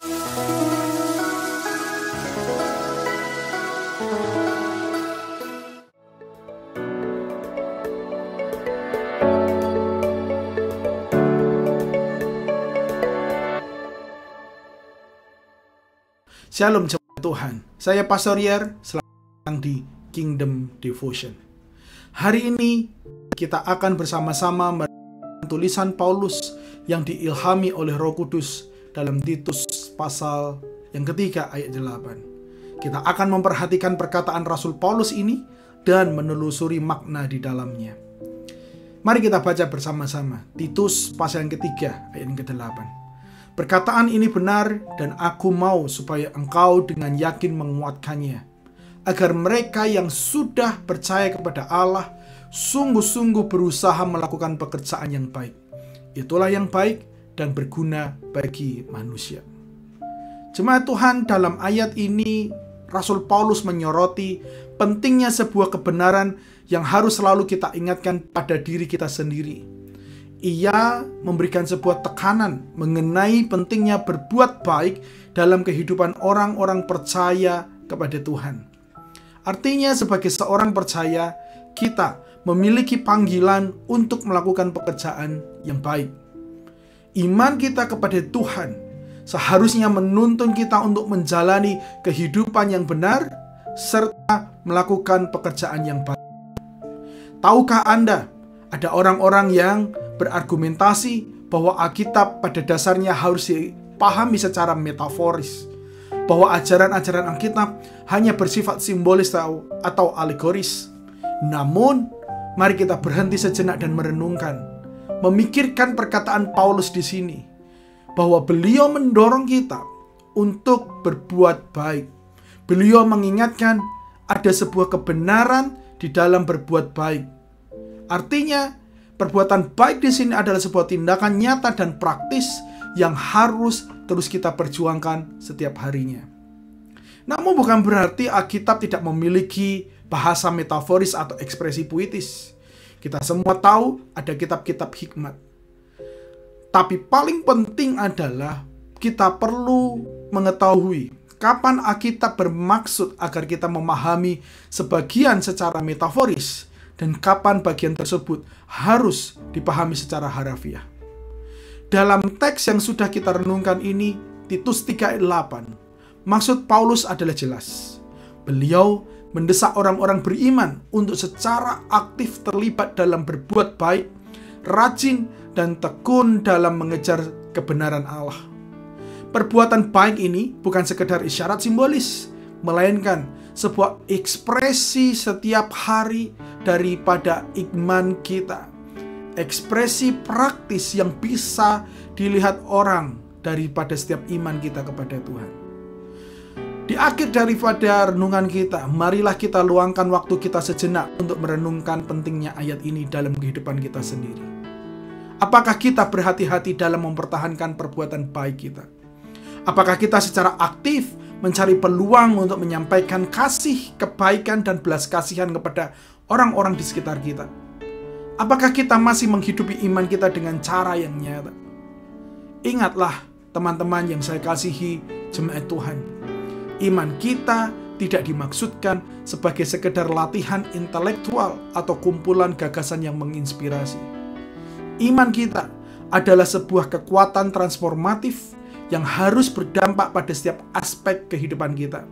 Shalom jemaat Tuhan, saya Pastor Yer, selamat datang di Kingdom Devotion. Hari ini kita akan bersama-sama merenungkan tulisan Paulus yang diilhami oleh Roh Kudus dalam Titus pasal yang ketiga ayat 8. Kita akan memperhatikan perkataan Rasul Paulus ini dan menelusuri makna di dalamnya. Mari kita baca bersama-sama Titus pasal yang ketiga ayat yang ke-8. Perkataan ini benar dan aku mau supaya engkau dengan yakin menguatkannya, agar mereka yang sudah percaya kepada Allah sungguh-sungguh berusaha melakukan pekerjaan yang baik. Itulah yang baik dan berguna bagi manusia. Jemaat Tuhan, dalam ayat ini Rasul Paulus menyoroti pentingnya sebuah kebenaran yang harus selalu kita ingatkan pada diri kita sendiri. Ia memberikan sebuah tekanan mengenai pentingnya berbuat baik dalam kehidupan orang-orang percaya kepada Tuhan. Artinya sebagai seorang percaya, kita memiliki panggilan untuk melakukan pekerjaan yang baik. Iman kita kepada Tuhan seharusnya menuntun kita untuk menjalani kehidupan yang benar serta melakukan pekerjaan yang baik. Tahukah Anda, ada orang-orang yang berargumentasi bahwa Alkitab pada dasarnya harus dipahami secara metaforis, bahwa ajaran-ajaran Alkitab hanya bersifat simbolis atau alegoris. Namun, mari kita berhenti sejenak dan merenungkan, memikirkan perkataan Paulus di sini, bahwa beliau mendorong kita untuk berbuat baik. Beliau mengingatkan ada sebuah kebenaran di dalam berbuat baik. Artinya, perbuatan baik di sini adalah sebuah tindakan nyata dan praktis yang harus terus kita perjuangkan setiap harinya. Namun bukan berarti Alkitab tidak memiliki bahasa metaforis atau ekspresi puitis. Kita semua tahu ada kitab-kitab hikmat. Tapi paling penting adalah kita perlu mengetahui kapan Alkitab bermaksud agar kita memahami sebagian secara metaforis, dan kapan bagian tersebut harus dipahami secara harafiah. Dalam teks yang sudah kita renungkan ini, Titus 3 ayat 8, maksud Paulus adalah jelas. Beliau mendesak orang-orang beriman untuk secara aktif terlibat dalam berbuat baik, rajin dan tekun dalam mengejar kebenaran Allah. Perbuatan baik ini bukan sekedar isyarat simbolis, melainkan sebuah ekspresi setiap hari daripada iman kita. Ekspresi praktis yang bisa dilihat orang daripada setiap iman kita kepada Tuhan. Di akhir daripada renungan kita, marilah kita luangkan waktu kita sejenak untuk merenungkan pentingnya ayat ini dalam kehidupan kita sendiri. Apakah kita berhati-hati dalam mempertahankan perbuatan baik kita? Apakah kita secara aktif mencari peluang untuk menyampaikan kasih, kebaikan, dan belas kasihan kepada orang-orang di sekitar kita? Apakah kita masih menghidupi iman kita dengan cara yang nyata? Ingatlah, teman-teman yang saya kasihi, jemaat Tuhan, iman kita tidak dimaksudkan sebagai sekedar latihan intelektual atau kumpulan gagasan yang menginspirasi. Iman kita adalah sebuah kekuatan transformatif yang harus berdampak pada setiap aspek kehidupan kita.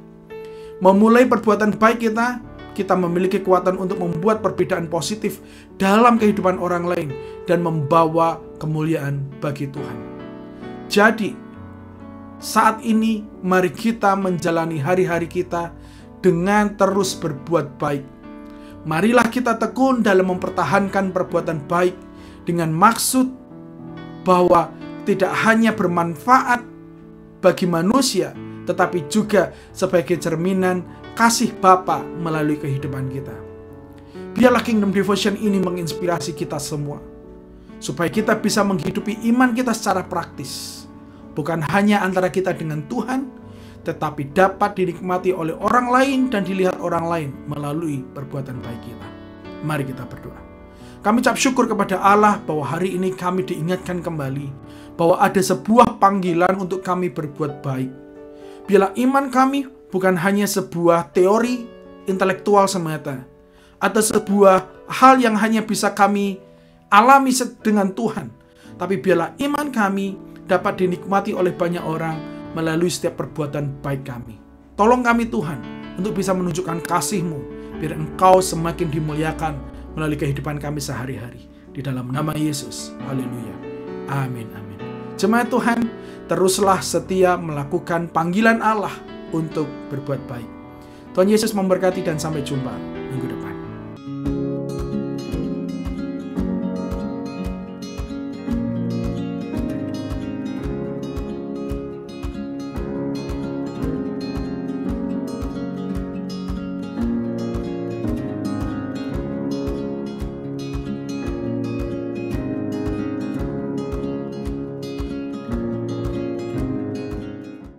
Memulai perbuatan baik kita memiliki kekuatan untuk membuat perbedaan positif dalam kehidupan orang lain dan membawa kemuliaan bagi Tuhan. Jadi, saat ini mari kita menjalani hari-hari kita dengan terus berbuat baik. Marilah kita tekun dalam mempertahankan perbuatan baik dengan maksud bahwa tidak hanya bermanfaat bagi manusia, tetapi juga sebagai cerminan kasih Bapa melalui kehidupan kita. Biarlah Kingdom Devotion ini menginspirasi kita semua, supaya kita bisa menghidupi iman kita secara praktis, bukan hanya antara kita dengan Tuhan, tetapi dapat dinikmati oleh orang lain dan dilihat orang lain melalui perbuatan baik kita. Mari kita berdoa. Kami ucap syukur kepada Allah bahwa hari ini kami diingatkan kembali bahwa ada sebuah panggilan untuk kami berbuat baik. Biarlah iman kami bukan hanya sebuah teori intelektual semata, atau sebuah hal yang hanya bisa kami alami dengan Tuhan, tapi biarlah iman kami dapat dinikmati oleh banyak orang melalui setiap perbuatan baik kami. Tolong kami Tuhan untuk bisa menunjukkan kasih-Mu, biar Engkau semakin dimuliakan melalui kehidupan kami sehari-hari. Di dalam nama Yesus, haleluya, amin, amin. Jemaat Tuhan, teruslah setia melakukan panggilan Allah untuk berbuat baik. Tuhan Yesus memberkati dan sampai jumpa.